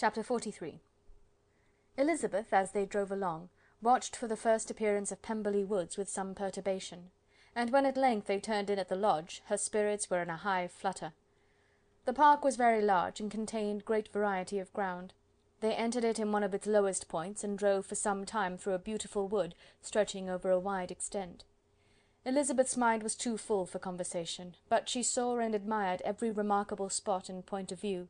Chapter 43. Elizabeth, as they drove along, watched for the first appearance of Pemberley Woods with some perturbation, and when at length they turned in at the lodge, her spirits were in a high flutter. The park was very large, and contained great variety of ground. They entered it in one of its lowest points, and drove for some time through a beautiful wood, stretching over a wide extent. Elizabeth's mind was too full for conversation, but she saw and admired every remarkable spot and point of view.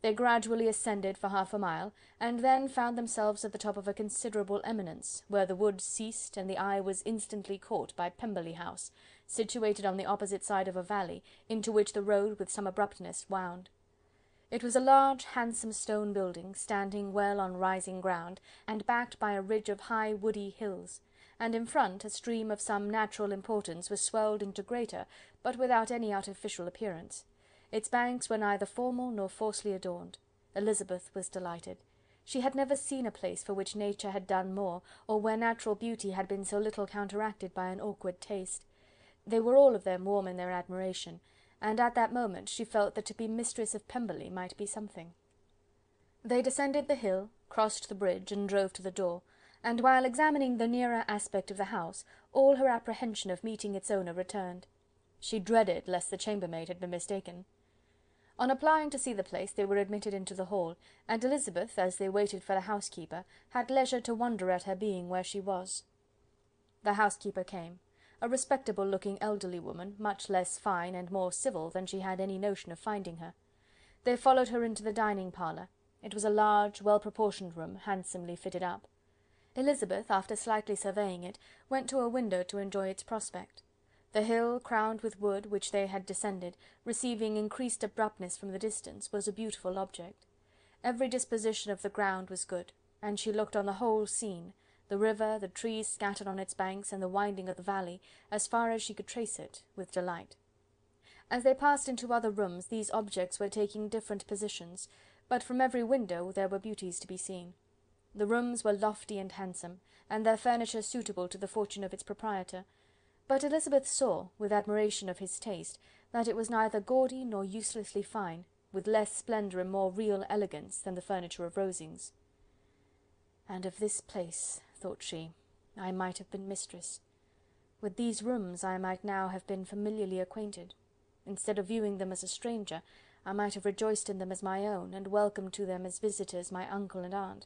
They gradually ascended for half a mile, and then found themselves at the top of a considerable eminence, where the wood ceased, and the eye was instantly caught by Pemberley House, situated on the opposite side of a valley, into which the road with some abruptness wound. It was a large, handsome stone building, standing well on rising ground, and backed by a ridge of high woody hills, and in front a stream of some natural importance was swelled into greater, but without any artificial appearance. Its banks were neither formal nor falsely adorned. Elizabeth was delighted. She had never seen a place for which nature had done more, or where natural beauty had been so little counteracted by an awkward taste. They were all of them warm in their admiration, and at that moment she felt that to be mistress of Pemberley might be something. They descended the hill, crossed the bridge, and drove to the door, and while examining the nearer aspect of the house, all her apprehension of meeting its owner returned. She dreaded lest the chambermaid had been mistaken. On applying to see the place, they were admitted into the hall, and Elizabeth, as they waited for the housekeeper, had leisure to wonder at her being where she was. The housekeeper came, a respectable-looking elderly woman, much less fine and more civil than she had any notion of finding her. They followed her into the dining parlour. It was a large, well-proportioned room, handsomely fitted up. Elizabeth, after slightly surveying it, went to a window to enjoy its prospect. The hill, crowned with wood, which they had descended, receiving increased abruptness from the distance, was a beautiful object. Every disposition of the ground was good, and she looked on the whole scene, the river, the trees scattered on its banks, and the winding of the valley, as far as she could trace it, with delight. As they passed into other rooms, these objects were taking different positions, but from every window there were beauties to be seen. The rooms were lofty and handsome, and their furniture suitable to the fortune of its proprietor, but Elizabeth saw, with admiration of his taste, that it was neither gaudy nor uselessly fine, with less splendour and more real elegance than the furniture of Rosings. "And of this place," thought she, "I might have been mistress. With these rooms I might now have been familiarly acquainted. Instead of viewing them as a stranger, I might have rejoiced in them as my own, and welcomed to them as visitors my uncle and aunt.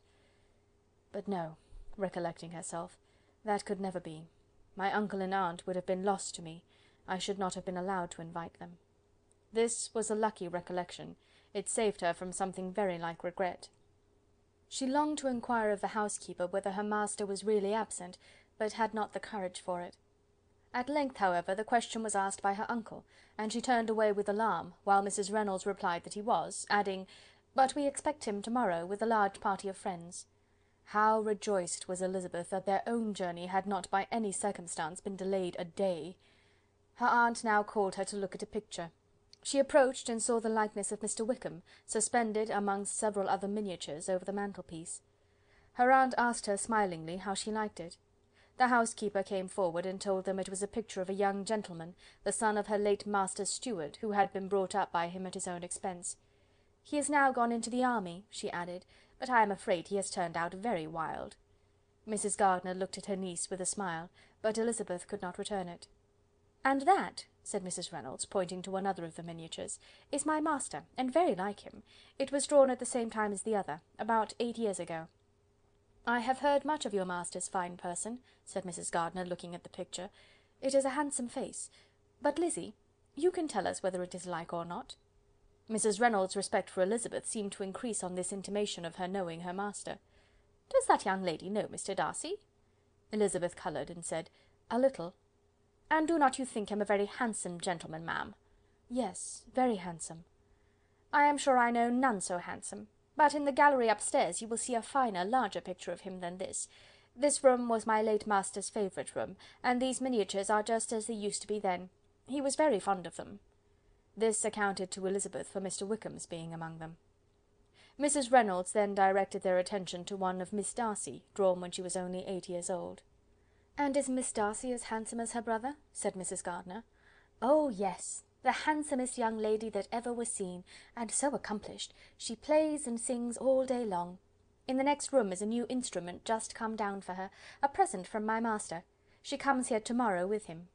But no," recollecting herself, "that could never be. My uncle and aunt would have been lost to me. I should not have been allowed to invite them." This was a lucky recollection. It saved her from something very like regret. She longed to inquire of the housekeeper whether her master was really absent, but had not the courage for it. At length, however, the question was asked by her uncle, and she turned away with alarm, while Mrs. Reynolds replied that he was, adding, "But we expect him to-morrow, with a large party of friends." How rejoiced was Elizabeth that their own journey had not by any circumstance been delayed a day! Her aunt now called her to look at a picture. She approached and saw the likeness of Mr. Wickham, suspended amongst several other miniatures, over the mantelpiece. Her aunt asked her smilingly how she liked it. The housekeeper came forward and told them it was a picture of a young gentleman, the son of her late master's steward, who had been brought up by him at his own expense. "He is now gone into the army," she added, "but I am afraid he has turned out very wild." Mrs. Gardiner looked at her niece with a smile, but Elizabeth could not return it. "And that," said Mrs. Reynolds, pointing to another of the miniatures, "is my master, and very like him. It was drawn at the same time as the other, about 8 years ago." "I have heard much of your master's fine person," said Mrs. Gardiner, looking at the picture. "It is a handsome face. But, Lizzy, you can tell us whether it is like or not." Mrs. Reynolds' respect for Elizabeth seemed to increase on this intimation of her knowing her master. "Does that young lady know Mr. Darcy?" Elizabeth coloured, and said, "A little." "And do not you think him a very handsome gentleman, ma'am?" "Yes, very handsome." "I am sure I know none so handsome. But in the gallery upstairs you will see a finer, larger picture of him than this. This room was my late master's favourite room, and these miniatures are just as they used to be then. He was very fond of them." This accounted to Elizabeth for Mr. Wickham's being among them. Mrs. Reynolds then directed their attention to one of Miss Darcy, drawn when she was only 8 years old. "And is Miss Darcy as handsome as her brother?" said Mrs. Gardiner. "Oh, yes! "The handsomest young lady that ever was seen, and so accomplished. She plays and sings all day long. In the next room is a new instrument just come down for her, a present from my master. She comes here to-morrow with him."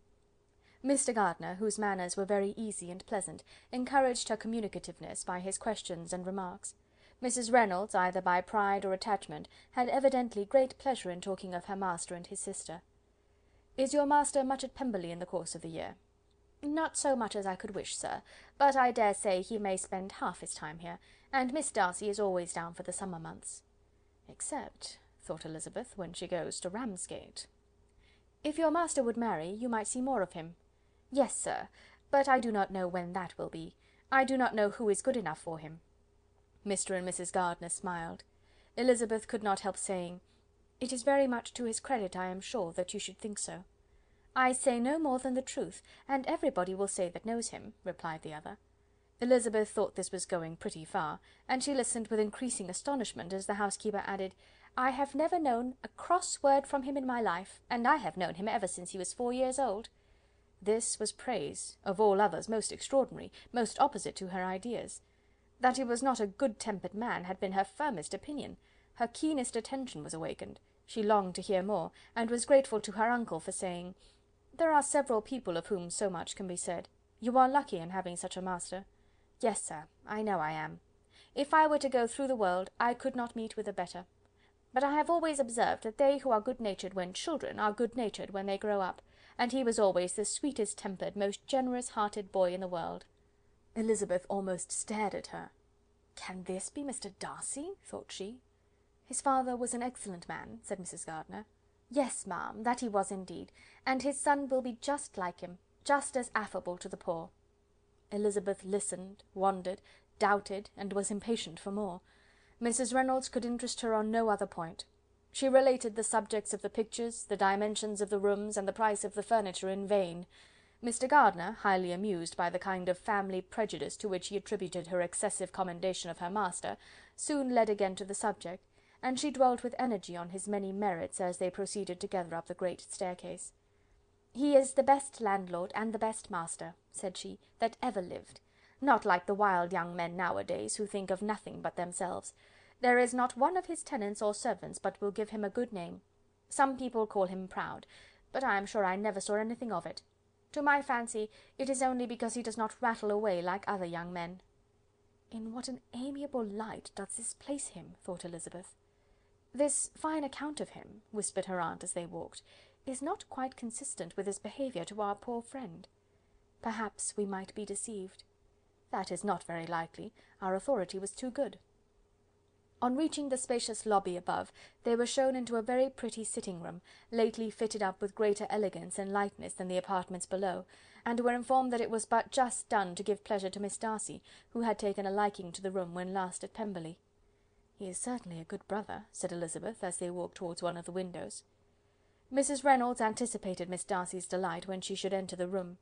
Mr. Gardiner, whose manners were very easy and pleasant, encouraged her communicativeness by his questions and remarks. Mrs. Reynolds, either by pride or attachment, had evidently great pleasure in talking of her master and his sister. "Is your master much at Pemberley in the course of the year?" "Not so much as I could wish, sir, but I dare say he may spend half his time here, and Miss Darcy is always down for the summer months." "Except," thought Elizabeth, "when she goes to Ramsgate." "If your master would marry, you might see more of him." "Yes, sir, but I do not know when that will be. I do not know who is good enough for him." Mr. and Mrs. Gardiner smiled. Elizabeth could not help saying, "It is very much to his credit, I am sure, that you should think so." "I say no more than the truth, and everybody will say that knows him," replied the other. Elizabeth thought this was going pretty far, and she listened with increasing astonishment as the housekeeper added, "I have never known a cross word from him in my life, and I have known him ever since he was 4 years old." This was praise, of all others most extraordinary, most opposite to her ideas. That he was not a good-tempered man had been her firmest opinion. Her keenest attention was awakened. She longed to hear more, and was grateful to her uncle for saying, "There are several people of whom so much can be said. You are lucky in having such a master." "Yes, sir, I know I am. If I were to go through the world, I could not meet with a better. But I have always observed that they who are good-natured when children are good-natured when they grow up, and he was always the sweetest-tempered, most generous-hearted boy in the world." Elizabeth almost stared at her. "Can this be Mr. Darcy?" thought she. "His father was an excellent man," said Mrs. Gardiner. "Yes, ma'am, that he was indeed, and his son will be just like him, just as affable to the poor." Elizabeth listened, wondered, doubted, and was impatient for more. Mrs. Reynolds could interest her on no other point. She related the subjects of the pictures, the dimensions of the rooms, and the price of the furniture in vain. Mr. Gardiner, highly amused by the kind of family prejudice to which he attributed her excessive commendation of her master, soon led again to the subject, and she dwelt with energy on his many merits as they proceeded together up the great staircase. "He is the best landlord and the best master," said she, "that ever lived. Not like the wild young men nowadays, who think of nothing but themselves. There is not one of his tenants or servants but will give him a good name. Some people call him proud, but I am sure I never saw anything of it. To my fancy, it is only because he does not rattle away like other young men." "In what an amiable light does this place him?" thought Elizabeth. "This fine account of him," whispered her aunt as they walked, "is not quite consistent with his behaviour to our poor friend. Perhaps we might be deceived. That is not very likely, our authority was too good." On reaching the spacious lobby above, they were shown into a very pretty sitting-room, lately fitted up with greater elegance and lightness than the apartments below, and were informed that it was but just done to give pleasure to Miss Darcy, who had taken a liking to the room when last at Pemberley. "He is certainly a good brother," said Elizabeth, as they walked towards one of the windows. Mrs. Reynolds anticipated Miss Darcy's delight when she should enter the room.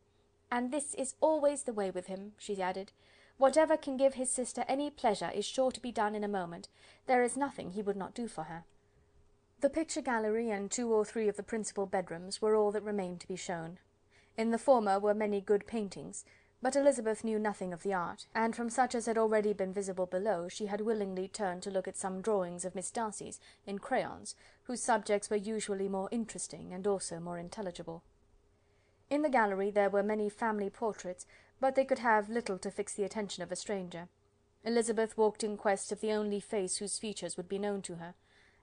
"And this is always the way with him," she added. "Whatever can give his sister any pleasure is sure to be done in a moment. There is nothing he would not do for her." The picture gallery and 2 or 3 of the principal bedrooms were all that remained to be shown. In the former were many good paintings, but Elizabeth knew nothing of the art, and from such as had already been visible below, she had willingly turned to look at some drawings of Miss Darcy's, in crayons, whose subjects were usually more interesting and also more intelligible. In the gallery there were many family portraits, but they could have little to fix the attention of a stranger. Elizabeth walked in quest of the only face whose features would be known to her.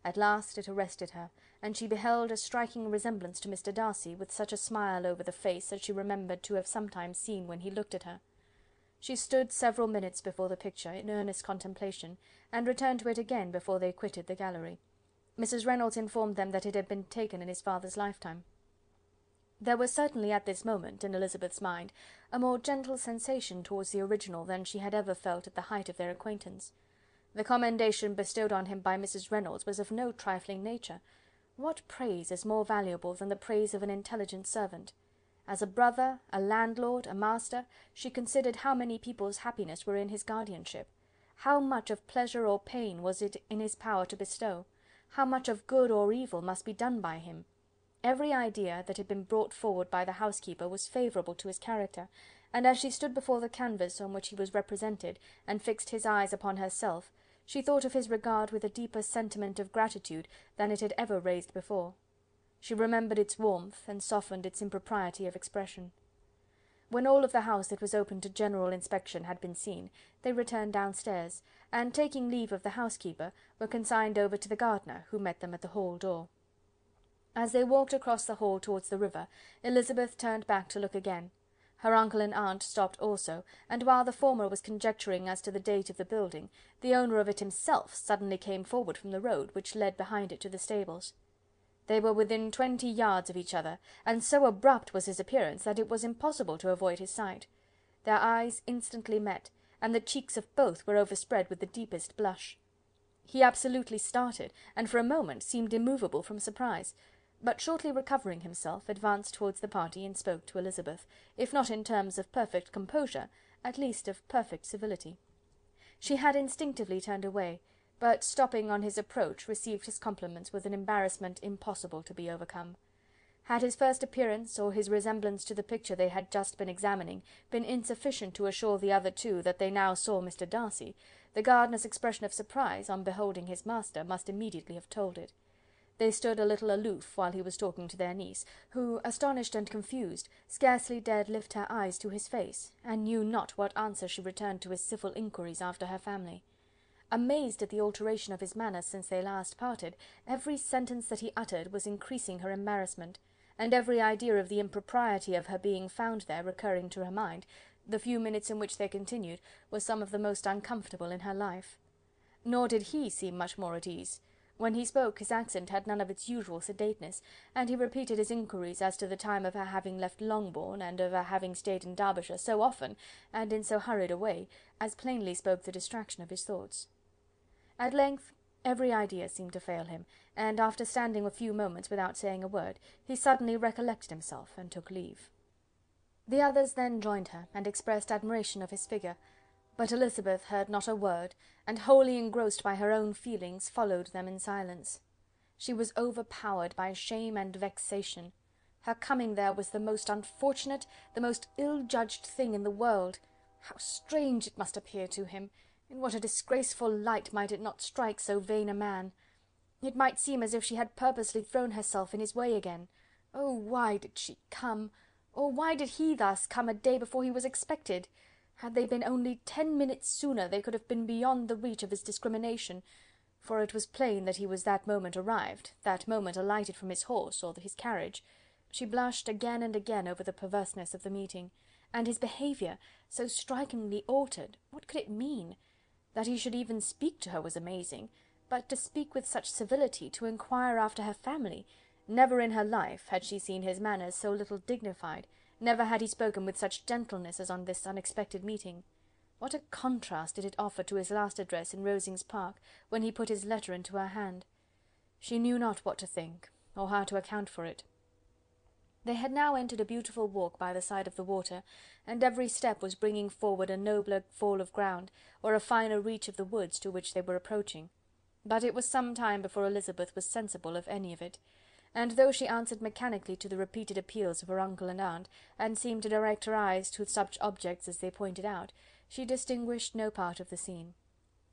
At last it arrested her, and she beheld a striking resemblance to Mr. Darcy, with such a smile over the face as she remembered to have sometimes seen when he looked at her. She stood several minutes before the picture, in earnest contemplation, and returned to it again before they quitted the gallery. Mrs. Reynolds informed them that it had been taken in his father's lifetime. There was certainly at this moment, in Elizabeth's mind, a more gentle sensation towards the original than she had ever felt at the height of their acquaintance. The commendation bestowed on him by Mrs. Reynolds was of no trifling nature. What praise is more valuable than the praise of an intelligent servant? As a brother, a landlord, a master, she considered how many people's happiness were in his guardianship. How much of pleasure or pain was it in his power to bestow? How much of good or evil must be done by him? Every idea that had been brought forward by the housekeeper was favourable to his character, and as she stood before the canvas on which he was represented, and fixed his eyes upon herself, she thought of his regard with a deeper sentiment of gratitude than it had ever raised before. She remembered its warmth, and softened its impropriety of expression. When all of the house that was open to general inspection had been seen, they returned downstairs, and, taking leave of the housekeeper, were consigned over to the gardener, who met them at the hall door. As they walked across the hall towards the river, Elizabeth turned back to look again. Her uncle and aunt stopped also, and while the former was conjecturing as to the date of the building, the owner of it himself suddenly came forward from the road which led behind it to the stables. They were within 20 yards of each other, and so abrupt was his appearance that it was impossible to avoid his sight. Their eyes instantly met, and the cheeks of both were overspread with the deepest blush. He absolutely started, and for a moment seemed immovable from surprise, but shortly recovering himself, advanced towards the party and spoke to Elizabeth, if not in terms of perfect composure, at least of perfect civility. She had instinctively turned away, but, stopping on his approach, received his compliments with an embarrassment impossible to be overcome. Had his first appearance, or his resemblance to the picture they had just been examining, been insufficient to assure the other two that they now saw Mr. Darcy, the gardener's expression of surprise, on beholding his master, must immediately have told it. They stood a little aloof while he was talking to their niece, who, astonished and confused, scarcely dared lift her eyes to his face, and knew not what answer she returned to his civil inquiries after her family. Amazed at the alteration of his manner since they last parted, every sentence that he uttered was increasing her embarrassment, and every idea of the impropriety of her being found there recurring to her mind, the few minutes in which they continued were some of the most uncomfortable in her life. Nor did he seem much more at ease. When he spoke, his accent had none of its usual sedateness, and he repeated his inquiries as to the time of her having left Longbourn, and of her having stayed in Derbyshire so often, and in so hurried a way, as plainly spoke the distraction of his thoughts. At length every idea seemed to fail him, and after standing a few moments without saying a word, he suddenly recollected himself, and took leave. The others then joined her, and expressed admiration of his figure, but Elizabeth heard not a word, and, wholly engrossed by her own feelings, followed them in silence. She was overpowered by shame and vexation. Her coming there was the most unfortunate, the most ill-judged thing in the world. How strange it must appear to him! In what a disgraceful light might it not strike so vain a man! It might seem as if she had purposely thrown herself in his way again. Oh, why did she come? Or why did he thus come a day before he was expected? Had they been only 10 minutes sooner, they could have been beyond the reach of his discrimination, for it was plain that he was that moment arrived, that moment alighted from his horse, or his carriage. She blushed again and again over the perverseness of the meeting, and his behaviour, so strikingly altered, what could it mean? That he should even speak to her was amazing, but to speak with such civility, to inquire after her family, never in her life had she seen his manners so little dignified, never had he spoken with such gentleness as on this unexpected meeting. What a contrast did it offer to his last address in Rosings Park, when he put his letter into her hand! She knew not what to think, or how to account for it. They had now entered a beautiful walk by the side of the water, and every step was bringing forward a nobler fall of ground, or a finer reach of the woods to which they were approaching. But it was some time before Elizabeth was sensible of any of it, and though she answered mechanically to the repeated appeals of her uncle and aunt, and seemed to direct her eyes to such objects as they pointed out, she distinguished no part of the scene.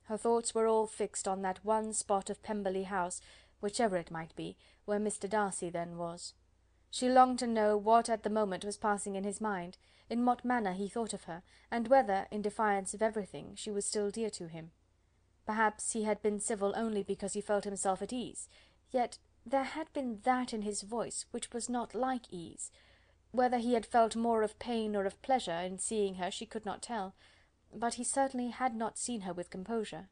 Her thoughts were all fixed on that one spot of Pemberley House, whichever it might be, where Mr. Darcy then was. She longed to know what at the moment was passing in his mind, in what manner he thought of her, and whether, in defiance of everything, she was still dear to him. Perhaps he had been civil only because he felt himself at ease, yet there had been that in his voice which was not like ease. Whether he had felt more of pain or of pleasure in seeing her she could not tell, but he certainly had not seen her with composure.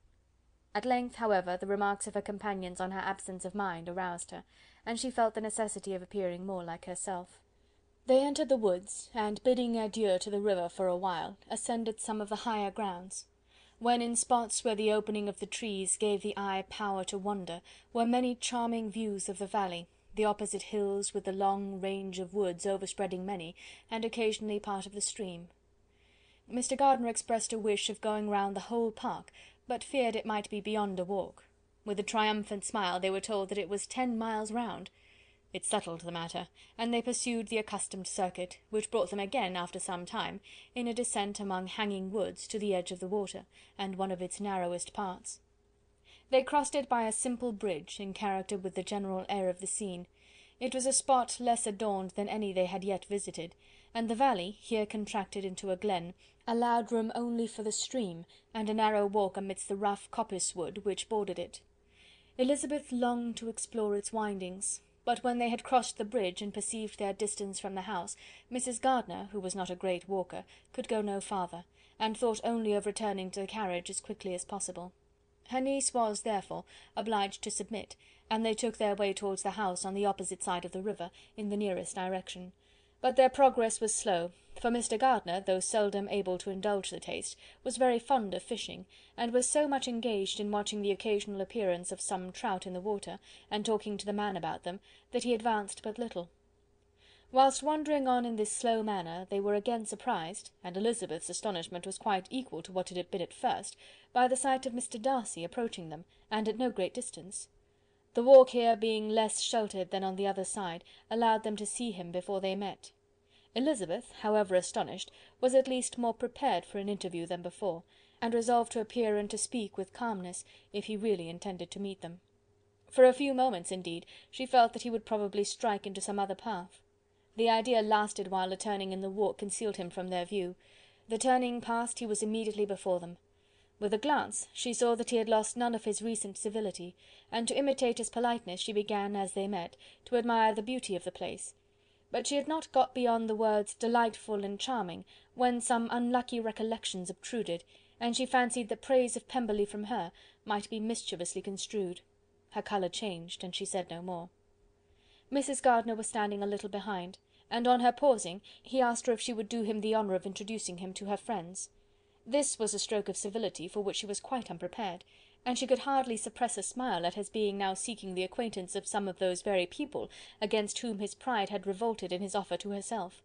At length, however, the remarks of her companions on her absence of mind aroused her, and she felt the necessity of appearing more like herself. They entered the woods, and bidding adieu to the river for a while, ascended some of the higher grounds. When in spots where the opening of the trees gave the eye power to wander, were many charming views of the valley, the opposite hills with the long range of woods overspreading many, and occasionally part of the stream. Mr. Gardiner expressed a wish of going round the whole park, but feared it might be beyond a walk. With a triumphant smile they were told that it was 10 miles round. It settled the matter, and they pursued the accustomed circuit, which brought them again, after some time, in a descent among hanging woods, to the edge of the water, and one of its narrowest parts. They crossed it by a simple bridge, in character with the general air of the scene. It was a spot less adorned than any they had yet visited, and the valley, here contracted into a glen, allowed room only for the stream, and a narrow walk amidst the rough coppice wood which bordered it. Elizabeth longed to explore its windings, but when they had crossed the bridge and perceived their distance from the house, Mrs. Gardiner, who was not a great walker, could go no farther, and thought only of returning to the carriage as quickly as possible. Her niece was, therefore, obliged to submit, and they took their way towards the house on the opposite side of the river, in the nearest direction. But their progress was slow, for Mr. Gardiner, though seldom able to indulge the taste, was very fond of fishing, and was so much engaged in watching the occasional appearance of some trout in the water, and talking to the man about them, that he advanced but little. Whilst wandering on in this slow manner, they were again surprised, and Elizabeth's astonishment was quite equal to what it had been at first, by the sight of Mr. Darcy approaching them, and at no great distance. The walk here being less sheltered than on the other side, allowed them to see him before they met. Elizabeth, however astonished, was at least more prepared for an interview than before, and resolved to appear and to speak with calmness, if he really intended to meet them. For a few moments, indeed, she felt that he would probably strike into some other path. The idea lasted while a turning in the walk concealed him from their view. The turning past, he was immediately before them. With a glance she saw that he had lost none of his recent civility, and to imitate his politeness she began, as they met, to admire the beauty of the place. But she had not got beyond the words delightful and charming, when some unlucky recollections obtruded, and she fancied that praise of Pemberley from her might be mischievously construed. Her colour changed, and she said no more. Mrs. Gardiner was standing a little behind, and on her pausing, he asked her if she would do him the honour of introducing him to her friends. This was a stroke of civility for which she was quite unprepared, and she could hardly suppress a smile at his being now seeking the acquaintance of some of those very people against whom his pride had revolted in his offer to herself.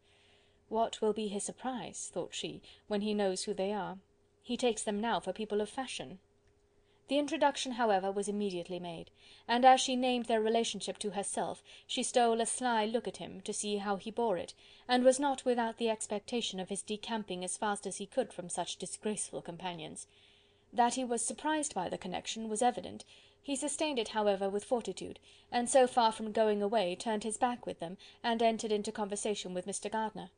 What will be his surprise, thought she, when he knows who they are? He takes them now for people of fashion. The introduction, however, was immediately made, and as she named their relationship to herself, she stole a sly look at him, to see how he bore it, and was not without the expectation of his decamping as fast as he could from such disgraceful companions. That he was surprised by the connection was evident. He sustained it, however, with fortitude, and so far from going away, turned his back with them, and entered into conversation with Mr. Gardiner.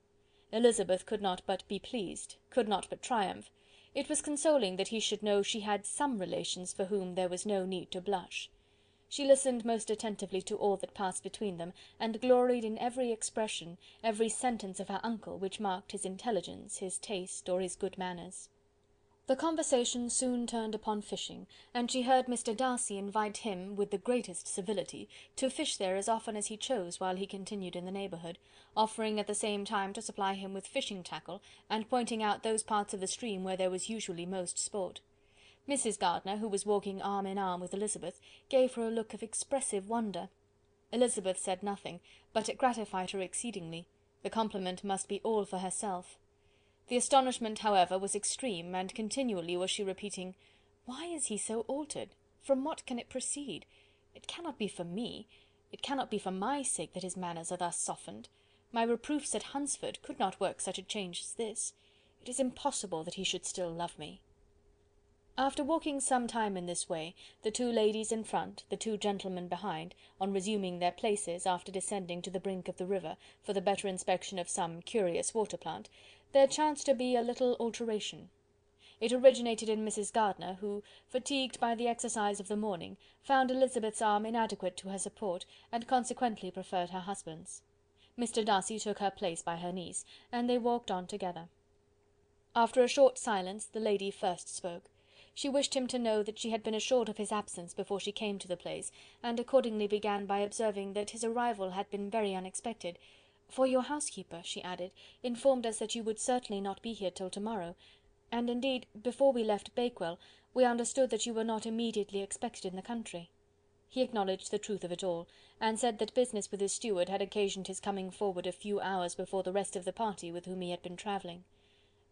Elizabeth could not but be pleased, could not but triumph. It was consoling that he should know she had some relations for whom there was no need to blush. She listened most attentively to all that passed between them, and gloried in every expression, every sentence of her uncle, which marked his intelligence, his taste, or his good manners. The conversation soon turned upon fishing, and she heard Mr. Darcy invite him, with the greatest civility, to fish there as often as he chose while he continued in the neighbourhood, offering at the same time to supply him with fishing tackle, and pointing out those parts of the stream where there was usually most sport. Mrs. Gardiner, who was walking arm in arm with Elizabeth, gave her a look of expressive wonder. Elizabeth said nothing, but it gratified her exceedingly. The compliment must be all for herself. The astonishment, however, was extreme, and continually was she repeating, "Why is he so altered? From what can it proceed? It cannot be for me. It cannot be for my sake that his manners are thus softened. My reproofs at Hunsford could not work such a change as this. It is impossible that he should still love me." After walking some time in this way, the two ladies in front, the two gentlemen behind, on resuming their places, after descending to the brink of the river, for the better inspection of some curious water plant, there chanced to be a little alteration. It originated in Mrs. Gardiner, who, fatigued by the exercise of the morning, found Elizabeth's arm inadequate to her support, and consequently preferred her husband's. Mr. Darcy took her place by her niece, and they walked on together. After a short silence, the lady first spoke. She wished him to know that she had been assured of his absence before she came to the place, and accordingly began by observing that his arrival had been very unexpected, "for your housekeeper," she added, "informed us that you would certainly not be here till to-morrow, and indeed, before we left Bakewell, we understood that you were not immediately expected in the country." He acknowledged the truth of it all, and said that business with his steward had occasioned his coming forward a few hours before the rest of the party with whom he had been travelling.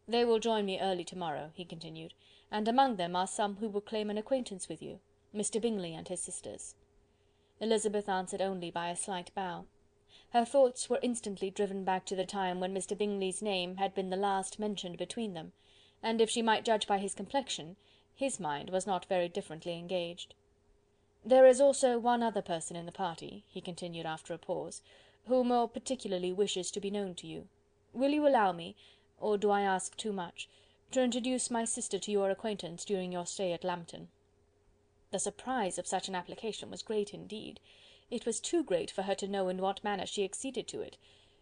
"They will join me early to-morrow," he continued, "and among them are some who will claim an acquaintance with you, Mr. Bingley and his sisters." Elizabeth answered only by a slight bow. Her thoughts were instantly driven back to the time when Mr. Bingley's name had been the last mentioned between them, and if she might judge by his complexion, his mind was not very differently engaged. "There is also one other person in the party," he continued after a pause, "who more particularly wishes to be known to you. Will you allow me, or do I ask too much, to introduce my sister to your acquaintance during your stay at Lambton?" The surprise of such an application was great indeed. It was too great for her to know in what manner she acceded to it.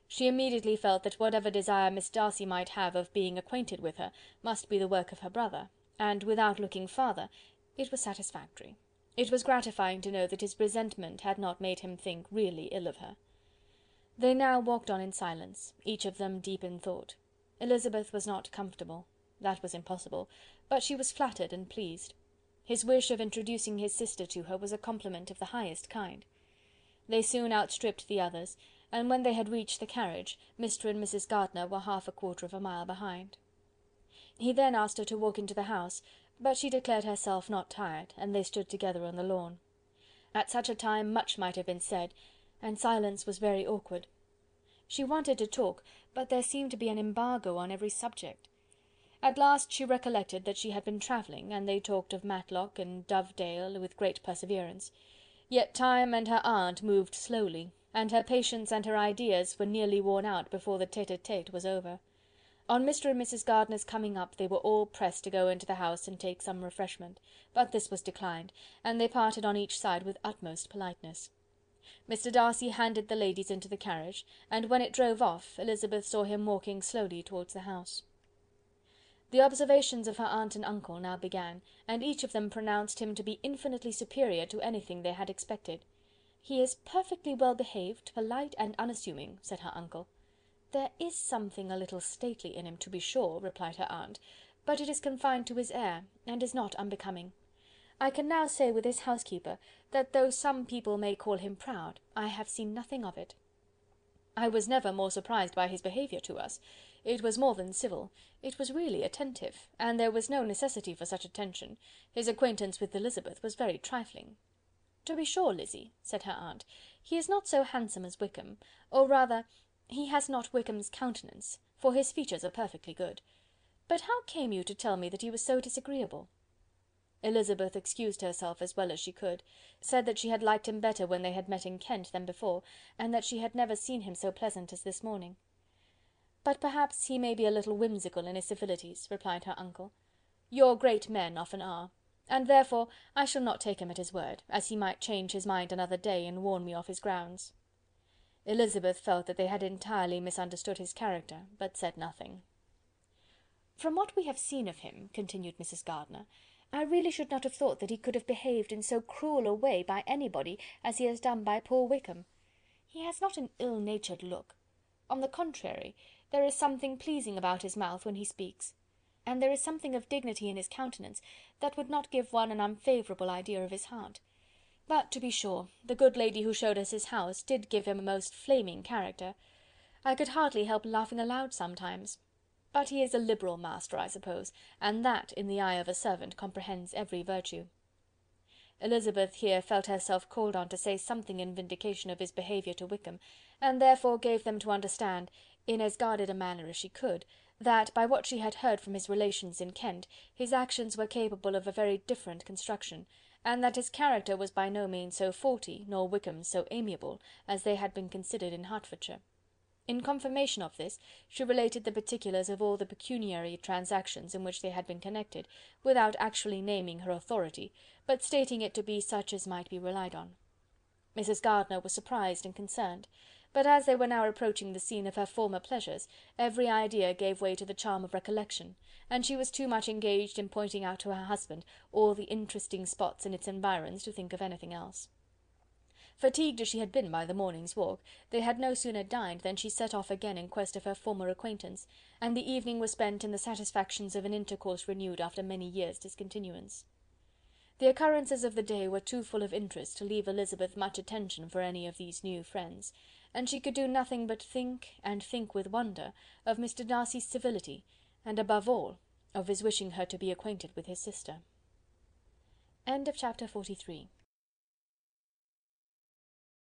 She immediately felt that whatever desire Miss Darcy might have of being acquainted with her must be the work of her brother, and, without looking farther, it was satisfactory. It was gratifying to know that his resentment had not made him think really ill of her. They now walked on in silence, each of them deep in thought. Elizabeth was not comfortable. That was impossible, but she was flattered and pleased. His wish of introducing his sister to her was a compliment of the highest kind. They soon outstripped the others, and when they had reached the carriage, Mr. and Mrs. Gardiner were half a quarter of a mile behind. He then asked her to walk into the house, but she declared herself not tired, and they stood together on the lawn. At such a time much might have been said, and silence was very awkward. She wanted to talk, but there seemed to be an embargo on every subject. At last she recollected that she had been travelling, and they talked of Matlock and Dovedale with great perseverance. Yet time and her aunt moved slowly, and her patience and her ideas were nearly worn out before the tete-a-tete was over. On Mr. and Mrs. Gardiner's coming up, they were all pressed to go into the house and take some refreshment, but this was declined, and they parted on each side with utmost politeness. Mr. Darcy handed the ladies into the carriage, and when it drove off, Elizabeth saw him walking slowly towards the house. The observations of her aunt and uncle now began, and each of them pronounced him to be infinitely superior to anything they had expected. "He is perfectly well behaved, polite, and unassuming," said her uncle. "There is something a little stately in him, to be sure," replied her aunt, "but it is confined to his air, and is not unbecoming. I can now say with his housekeeper, that though some people may call him proud, I have seen nothing of it. I was never more surprised by his behaviour to us. It was more than civil, it was really attentive, and there was no necessity for such attention. His acquaintance with Elizabeth was very trifling." "To be sure, Lizzy," said her aunt, "he is not so handsome as Wickham, or rather, he has not Wickham's countenance, for his features are perfectly good. But how came you to tell me that he was so disagreeable?" Elizabeth excused herself as well as she could, said that she had liked him better when they had met in Kent than before, and that she had never seen him so pleasant as this morning. "But perhaps he may be a little whimsical in his civilities," replied her uncle. "Your great men often are, and therefore I shall not take him at his word, as he might change his mind another day and warn me off his grounds." Elizabeth felt that they had entirely misunderstood his character, but said nothing. "From what we have seen of him," continued Mrs. Gardiner, "I really should not have thought that he could have behaved in so cruel a way by anybody as he has done by poor Wickham. He has not an ill-natured look. On the contrary, there is something pleasing about his mouth when he speaks, and there is something of dignity in his countenance that would not give one an unfavourable idea of his heart. But, to be sure, the good lady who showed us his house did give him a most flaming character. I could hardly help laughing aloud sometimes. But he is a liberal master, I suppose, and that, in the eye of a servant, comprehends every virtue." Elizabeth here felt herself called on to say something in vindication of his behaviour to Wickham, and therefore gave them to understand, in as guarded a manner as she could, that, by what she had heard from his relations in Kent, his actions were capable of a very different construction, and that his character was by no means so faulty, nor Wickham's so amiable, as they had been considered in Hertfordshire. In confirmation of this, she related the particulars of all the pecuniary transactions in which they had been connected, without actually naming her authority, but stating it to be such as might be relied on. Mrs. Gardiner was surprised and concerned, but as they were now approaching the scene of her former pleasures, every idea gave way to the charm of recollection, and she was too much engaged in pointing out to her husband all the interesting spots in its environs to think of anything else. Fatigued as she had been by the morning's walk, they had no sooner dined than she set off again in quest of her former acquaintance, and the evening was spent in the satisfactions of an intercourse renewed after many years' discontinuance. The occurrences of the day were too full of interest to leave Elizabeth much attention for any of these new friends, and she could do nothing but think, and think with wonder, of Mr. Darcy's civility, and above all, of his wishing her to be acquainted with his sister. Chapter 43.